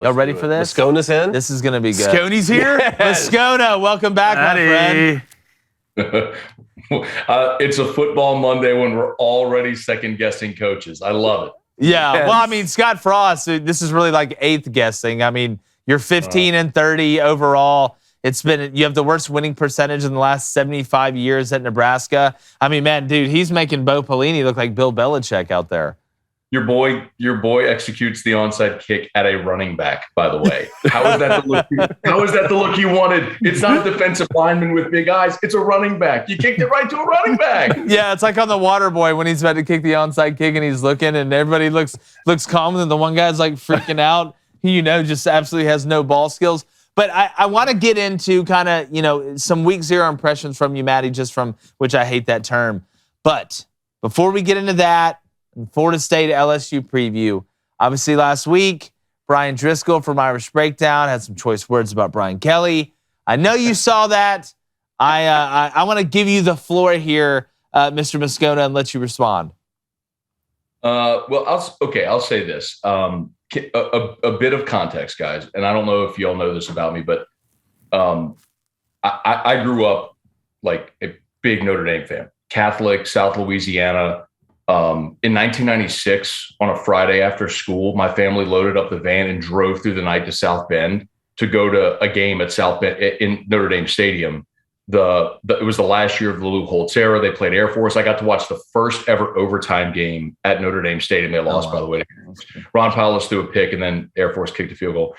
Y'all ready for this? Moscona's in? This is going to be good. Moscona's here? Yes. Moscona, welcome back, my friend. It's a football Monday when we're already second-guessing coaches. I love it. Yeah, Yes. well, I mean, Scott Frost, this is really like eighth guessing. I mean, you're 15-30 overall. You have the worst winning percentage in the last 75 years at Nebraska. I mean, man, dude, he's making Bo Pelini look like Bill Belichick out there. Your boy executes the onside kick at a running back, by the way. How is that the look you wanted? It's not a defensive lineman with big eyes. It's a running back. You kicked it right to a running back. Yeah, it's like on the water boy when he's about to kick the onside kick and he's looking and everybody looks calm and then the one guy's like freaking out. He, just absolutely has no ball skills. But I want to get into kind of, some week zero impressions from you, Maddie, just from which I hate that term. But before we get into that, Florida State LSU preview. Obviously, last week, Brian Driskell from Irish Breakdown had some choice words about Brian Kelly. I know you saw that. I want to give you the floor here, Mr. Moscona, and let you respond. Well, I'll say this. A bit of context, guys, and I don't know if y'all know this about me, but I grew up like a big Notre Dame fan, Catholic, South Louisiana. In 1996, on a Friday after school, my family loaded up the van and drove through the night to South Bend to go to a game at South Bend in Notre Dame Stadium. It was the last year of the Lou Holtz era. They played Air Force. I got to watch the first ever overtime game at Notre Dame Stadium. They lost, by the way. Ron Powell threw a pick, and then Air Force kicked a field goal.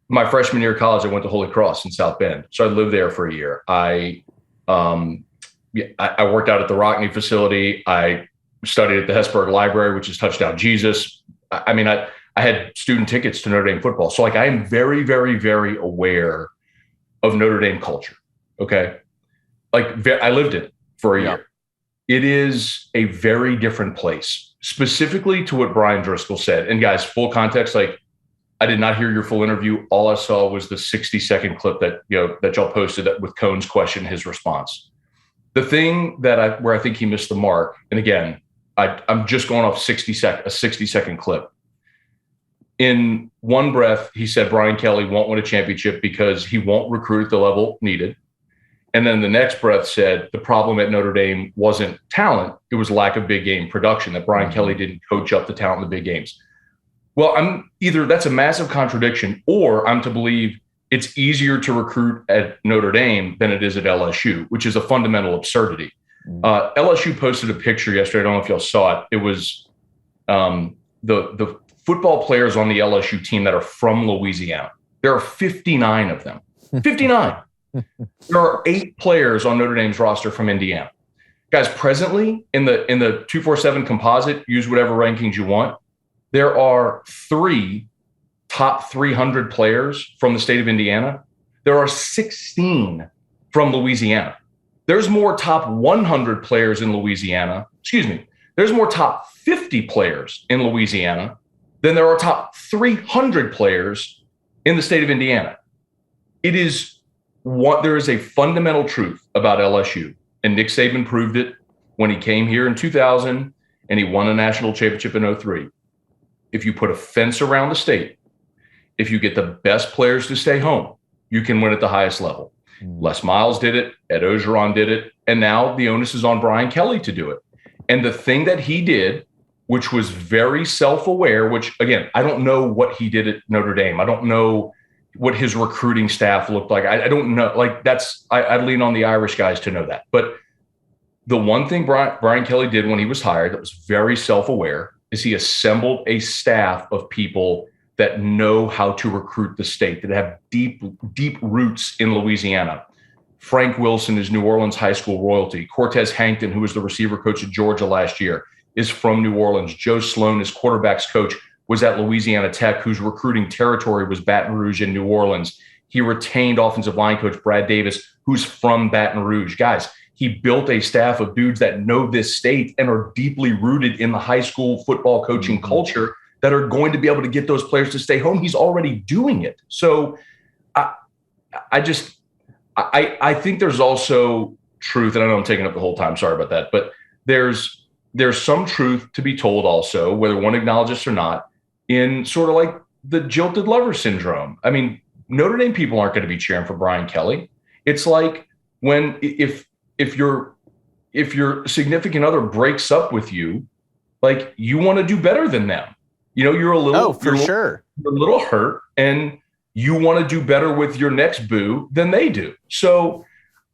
My freshman year of college, I went to Holy Cross in South Bend, so I lived there for a year. I worked out at the Rockney facility. I studied at the Hesburgh Library, which is Touchdown Jesus. I had student tickets to Notre Dame football. So I am very, very, very aware of Notre Dame culture. Okay. I lived it for a year. It is a very different place, specifically to what Brian Driskell said. And guys, full context, I did not hear your full interview. All I saw was the 60-second clip that y'all posted with Cohn's question, his response. The thing where I think he missed the mark, and again, I'm just going off a 60-second clip. In one breath, he said Brian Kelly won't win a championship because he won't recruit at the level needed. And then the next breath said the problem at Notre Dame wasn't talent, it was lack of big game production, that Brian Kelly didn't coach up the talent in the big games. Well, I'm either that's a massive contradiction, or I'm to believe it's easier to recruit at Notre Dame than it is at LSU, which is a fundamental absurdity. LSU posted a picture yesterday. I don't know if y'all saw it. It was the football players on the LSU team that are from Louisiana. There are 59 of them. 59. There are 8 players on Notre Dame's roster from Indiana. Guys, presently in the 247 composite, use whatever rankings you want, there are 3 top 300 players from the state of Indiana. There are 16 from Louisiana. There's more top 100 players in Louisiana. There's more top 50 players in Louisiana than there are top 300 players in the state of Indiana. There is a fundamental truth about LSU, and Nick Saban proved it when he came here in 2000 and he won a national championship in 2003. If you put a fence around the state, if you get the best players to stay home, you can win at the highest level. Les Miles did it, Ed Ogeron did it, and now the onus is on Brian Kelly to do it. And the thing that he did, which was very self-aware, which, again, I don't know what he did at Notre Dame. I don't know what his recruiting staff looked like. I don't know. I'd lean on the Irish guys to know that. But the one thing Brian Kelly did when he was hired that was very self-aware is he assembled a staff of people that know how to recruit the state, that have deep roots in Louisiana. Frank Wilson is New Orleans high school royalty. Cortez Hankton, who was the receiver coach at Georgia last year, is from New Orleans. Joe Sloan, his quarterback's coach, was at Louisiana Tech, whose recruiting territory was Baton Rouge and New Orleans. He retained offensive line coach Brad Davis, who's from Baton Rouge. Guys, he built a staff of dudes that know this state and are deeply rooted in the high school football coaching culture that are going to be able to get those players to stay home. He's already doing it. So I think there's also truth, and I know I'm taking up the whole time, sorry about that, but there's some truth to be told also, whether one acknowledges or not, in sort of like the jilted lover syndrome. I mean, Notre Dame people aren't going to be cheering for Brian Kelly. It's like when if your significant other breaks up with you, like you want to do better than them. You know, you're a little you're a little hurt, and you want to do better with your next boo than they do. So,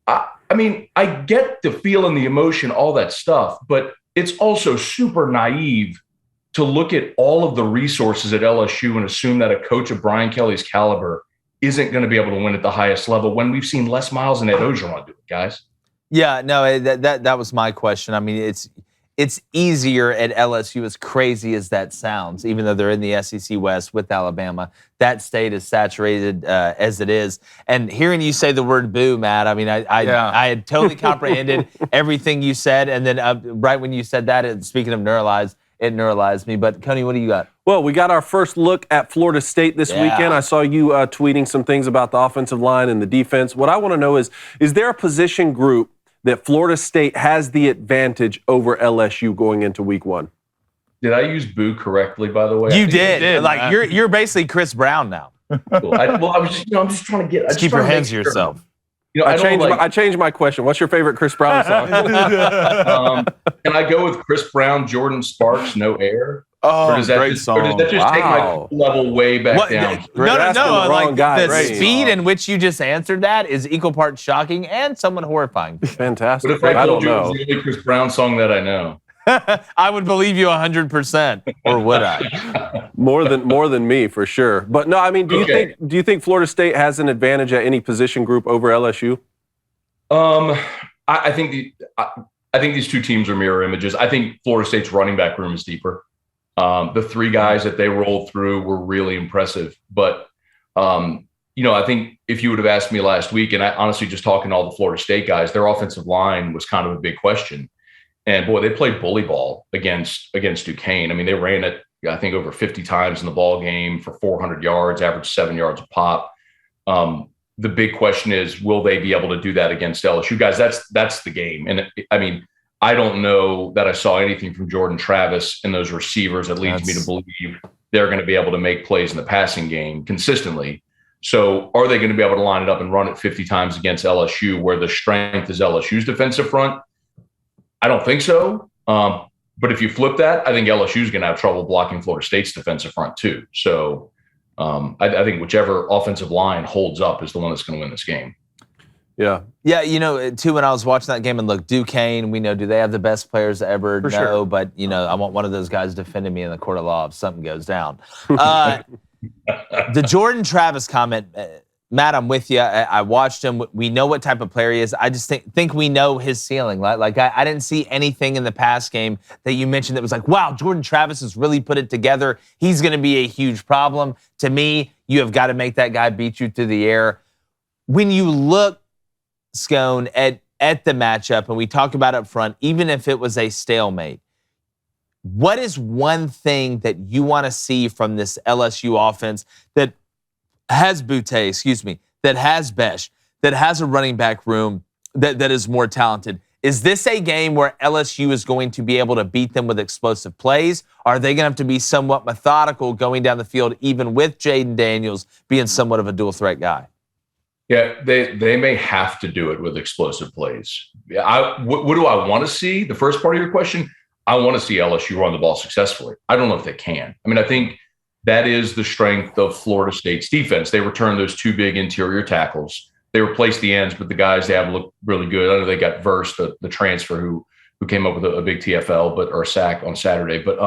I mean, I get the feel and the emotion, all that stuff, but it's also super naive to look at all of the resources at LSU and assume that a coach of Brian Kelly's caliber isn't going to be able to win at the highest level when we've seen Les Miles and Ed Ogeron do it, guys. Yeah, no, that was my question. I mean, it's easier at LSU, as crazy as that sounds, even though they're in the SEC West with Alabama. That state is saturated as it is. And hearing you say the word boo, Matt, I mean, I had totally comprehended everything you said. And then right when you said that, speaking of neuralized, it neuralized me. But, Coney, what do you got? Well, we got our first look at Florida State this weekend. I saw you tweeting some things about the offensive line and the defense. What I want to know is there a position group that Florida State has the advantage over LSU going into week one? Did I use boo correctly, by the way? You did. Like, you're basically Chris Brown now. Cool. I'm just trying to get. Just keep your hands to yourself. You know, I changed my question. What's your favorite Chris Brown song? Can I go with Chris Brown, Jordan Sparks, No Air? Oh, great song. Or does that just take my level way back down? No. Like the speed in which you just answered that is equal parts shocking and somewhat horrifying. Fantastic. What if I told you it was the only Chris Brown song that I know? I would believe you 100%, or would I? More than me, for sure. But no, I mean, do you think Florida State has an advantage at any position group over LSU? I think these two teams are mirror images. I think Florida State's running back room is deeper. The three guys that they rolled through were really impressive. But I think if you would have asked me last week, and I honestly just talking to all the Florida State guys, their offensive line was kind of a big question. And boy, they played bully ball against Duquesne. I mean, they ran it, I think, over 50 times in the ball game for 400 yards, average 7 yards a pop. The big question is, will they be able to do that against LSU? Guys, that's the game. And I mean, I don't know that I saw anything from Jordan Travis and those receivers that leads me to believe they're going to be able to make plays in the passing game consistently. So are they going to be able to line it up and run it 50 times against LSU, where the strength is LSU's defensive front? I don't think so. But if you flip that, I think LSU is going to have trouble blocking Florida State's defensive front too. So I think whichever offensive line holds up is the one that's going to win this game. Yeah. Yeah, too, when I was watching that game, and look, Duquesne, we know, do they have the best players ever? For no, sure. But, I want one of those guys defending me in the court of law if something goes down. The Jordan Travis comment, Matt, I'm with you. I watched him. We know what type of player he is. I just think we know his ceiling. Like I didn't see anything in the past game that you mentioned that was like, wow, Jordan Travis has really put it together. He's going to be a huge problem. To me, you have got to make that guy beat you through the air. When you look, Scone, at the matchup, and we talked about up front, even if it was a stalemate, what is one thing that you want to see from this LSU offense that has Butte, that has Besh, that has a running back room that is more talented? Is this a game where LSU is going to be able to beat them with explosive plays? Are they going to have to be somewhat methodical going down the field, even with Jaden Daniels being somewhat of a dual threat guy? Yeah, they may have to do it with explosive plays. What do I want to see? The first part of your question, I want to see LSU run the ball successfully. I don't know if they can. I mean, I think that is the strength of Florida State's defense. They return those two big interior tackles. They replace the ends, but the guys they have look really good. I know they got Verse, the transfer who came up with a big TFL or a sack on Saturday. But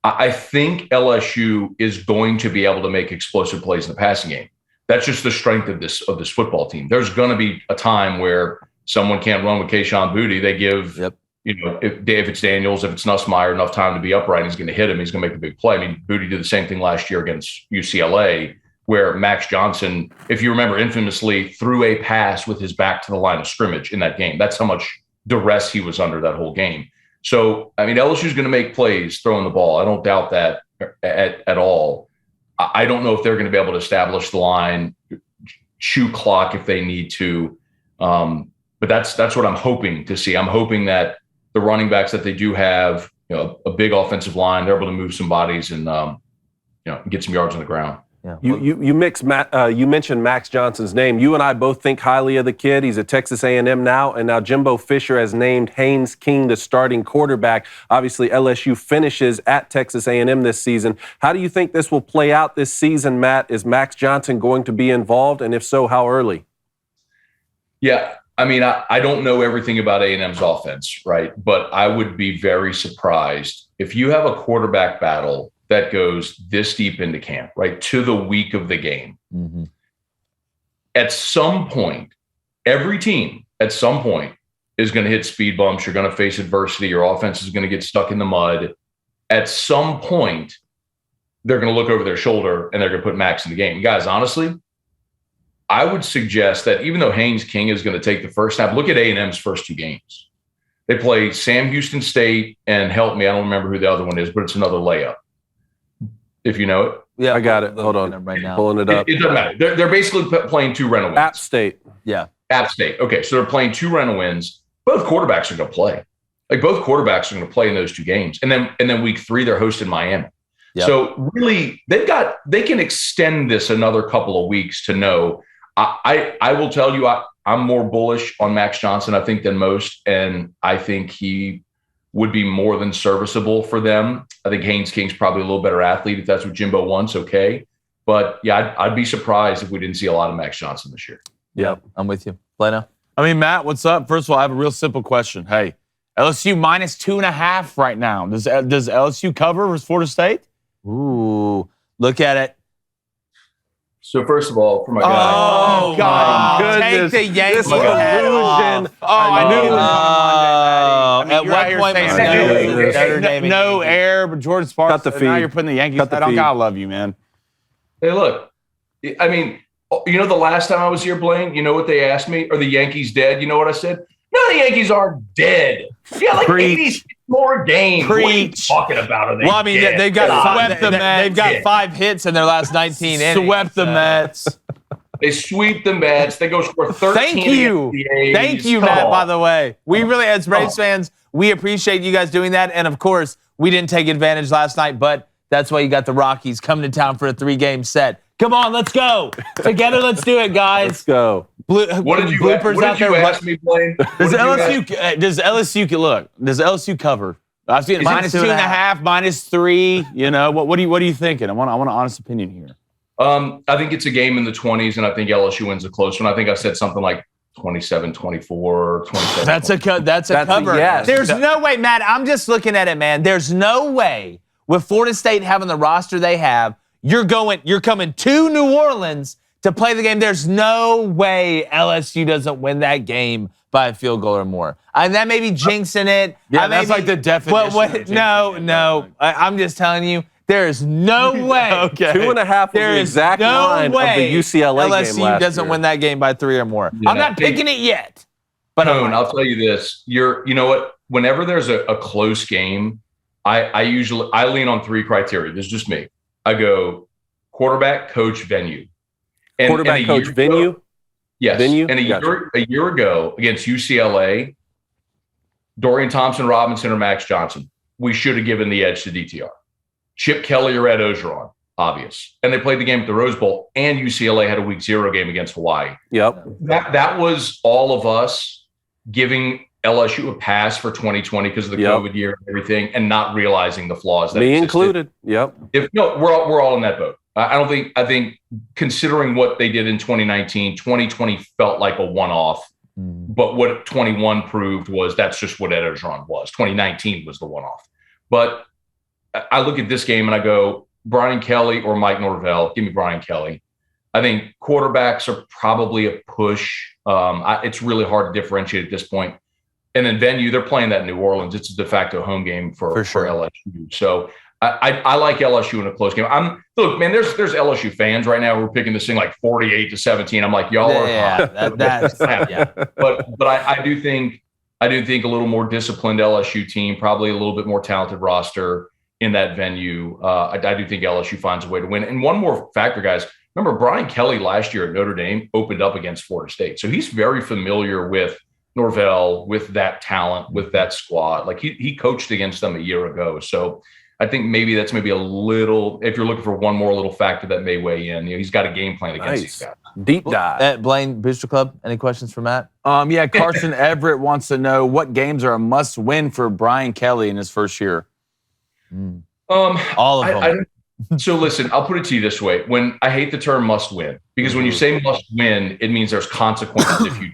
I think LSU is going to be able to make explosive plays in the passing game. That's just the strength of this football team. There's going to be a time where someone can't run with Kayshon Boutte. They give, if it's Daniels, if it's Nussmeier, enough time to be upright, he's going to hit him. He's going to make a big play. I mean, Boutte did the same thing last year against UCLA, where Max Johnson, if you remember, infamously threw a pass with his back to the line of scrimmage in that game. That's how much duress he was under that whole game. So, I mean, LSU is going to make plays throwing the ball. I don't doubt that at all. I don't know if they're going to be able to establish the line, chew clock if they need to. But that's what I'm hoping to see. I'm hoping that the running backs that they do have, a big offensive line, they're able to move some bodies and get some yards on the ground. Yeah. You mentioned Max Johnson's name. You and I both think highly of the kid. He's at Texas A&M now, and now Jimbo Fisher has named Haynes King the starting quarterback. Obviously, LSU finishes at Texas A&M this season. How do you think this will play out this season, Matt? Is Max Johnson going to be involved, and if so, how early? Yeah, I mean, I don't know everything about A&M's offense, right? But I would be very surprised if you have a quarterback battle that goes this deep into camp, right, to the week of the game. Mm-hmm. At some point, every team at some point is going to hit speed bumps. You're going to face adversity. Your offense is going to get stuck in the mud. At some point, they're going to look over their shoulder and they're going to put Max in the game. Guys, honestly, I would suggest that even though Haynes King is going to take the first snap, look at A&M's first 2 games. They play Sam Houston State and help me, I don't remember who the other one is, but it's another layup. If you know it. Yeah, I got it. Hold on. Right now. Pulling it up. It doesn't matter. They're basically playing 2 rental wins. App State. Yeah. App State. Okay, so they're playing 2 rental wins. Both quarterbacks are going to play. Like both quarterbacks are going to play in those 2 games. And then week 3, they're hosting Miami. Yep. So really, they can extend this another couple of weeks to know. I will tell you, I'm more bullish on Max Johnson, I think, than most. And I think he would be more than serviceable for them. I think Haynes King's probably a little better athlete. If that's what Jimbo wants, okay. But yeah, I'd be surprised if we didn't see a lot of Max Johnson this year. Yep, I'm with you. Plano? I mean, Matt, what's up? First of all, I have a real simple question. Hey, LSU minus 2.5 right now. Does LSU cover versus Florida State? Ooh, look at it. So first of all, for my guy. Oh, God. Goodness. Take the Yankees head illusion. off. I knew it was At what point no air, but Jordan Sparks. Cut the feed. Now you're putting the Yankees head on. God love you, man. Hey, look. I mean, the last time I was here, Blaine, you know what they asked me? Are the Yankees dead? You know what I said? No, the Yankees aren't dead. Yeah, like 86 more games. What are you talking about? Are they well, I mean, dead? they've got 5 hits in their last 19 innings. Swept the Mets. They sweep the Mets. They go score 13. Thank you. Thank you, Matt, by the way. We really, as Braves fans, we appreciate you guys doing that. And, of course, we didn't take advantage last night, but that's why you got the Rockies coming to town for a 3-game set. Come on, let's go. Together, let's do it, guys. Let's go. What did you ask me, Blaine? Does LSU cover? I've seen minus 2.5, minus 3. What are you thinking? I want an honest opinion here. I think it's a game in the 20s, and I think LSU wins a close one. I think I said something like 27-24, 27. That's a cover. Yes. There's no way, Matt. I'm just looking at it, man. There's no way with Florida State having the roster they have, you're coming to New Orleans to play the game. There's no way LSU doesn't win that game by a field goal or more. And that may be jinxing it. Yeah, that's like the definition. No. I'm just telling you, there is no way. Okay. 2.5 was the exact line of the UCLA LSU game last doesn't year. win that game by 3 or more. Yeah, I'm not picking it yet. But I'll tell you this. You know what? Whenever there's a close game, I lean on 3 criteria. This is just me. I go quarterback, coach, venue. Quarterback, coach, venue? Yes. Venue? And a year ago against UCLA, Dorian Thompson-Robinson or Max Johnson, we should have given the edge to DTR. Chip Kelly or Ed Ogeron, obvious. And they played the game at the Rose Bowl, and UCLA had a week 0 game against Hawaii. Yep. That was all of us giving LSU a pass for 2020 because of the COVID year and everything, and not realizing the flaws that Me existed. included. Yep. We're all in that boat. I think considering what they did in 2019, 2020 felt like a one-off. But what 21 proved was that's just what Ed Ogeron was. 2019 was the one-off. But I look at this game and I go, Brian Kelly or Mike Norvell. Give me Brian Kelly. I think quarterbacks are probably a push. It's really hard to differentiate at this point. And then venue, they're playing that in New Orleans. It's a de facto home game for LSU. So I like LSU in a close game. Look, man, there's LSU fans right now who are picking this thing like 48-17. I'm like, y'all are hot. But I do think a little more disciplined LSU team, probably a little bit more talented roster in that venue. I do think LSU finds a way to win. And one more factor, guys. Remember, Brian Kelly last year at Notre Dame opened up against Florida State. So he's very familiar with Norvell, with that talent, with that squad. Like he coached against them a year ago. So I think maybe that's maybe a little, if you're looking for one more little factor that may weigh in, he's got a game plan against these guys. Deep dive. Blaine, Booster Club, any questions for Matt? Yeah, Carson Everett wants to know what games are a must-win for Brian Kelly in his first year. All of them. So listen, I'll put it to you this way. When I hate the term must win, because when you say must win, it means there's consequences if you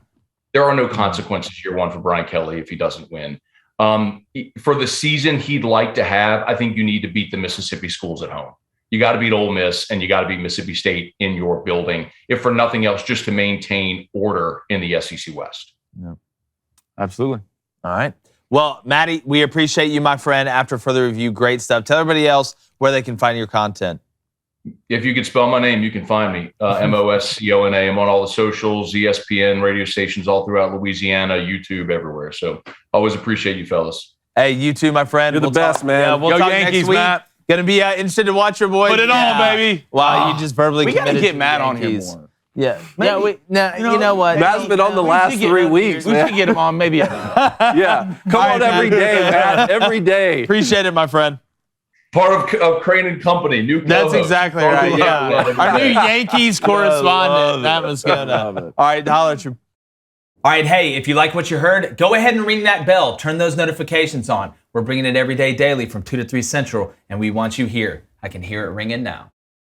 there are no consequences year one for Brian Kelly if he doesn't win. For the season he'd like to have, I think you need to beat the Mississippi schools at home. You got to beat Ole Miss and you got to beat Mississippi State in your building, if for nothing else, just to maintain order in the SEC West. Yeah. Absolutely. All right. Well, Matty, we appreciate you, my friend. After further review, great stuff. Tell everybody else where they can find your content. If you could spell my name, you can find me. Moscona. I'm on all the socials, ESPN, radio stations all throughout Louisiana, YouTube, everywhere. So always appreciate you fellas. Hey, you too, my friend. You're the best, man. Yeah, we'll Go talk Yankees, next week. Matt. Gonna be interested to watch your boys. Put it on, baby. Wow, you just verbally We got to committed get to Matt the on here Yankees. more. Yeah. Maybe. You know what? Matt's been on the last 3 weeks, We man. should get him on maybe. Yeah. Come on every day, Matt. Every day. Appreciate it, my friend. Part of Crane and Company, new co-host. That's exactly right. Yeah. Our new Yankees correspondent, Matt Moscona. All right, holler at you. All right, hey, if you like what you heard, go ahead and ring that bell. Turn those notifications on. We're bringing it every day daily from 2 to 3 Central, and we want you here. I can hear it ringing now.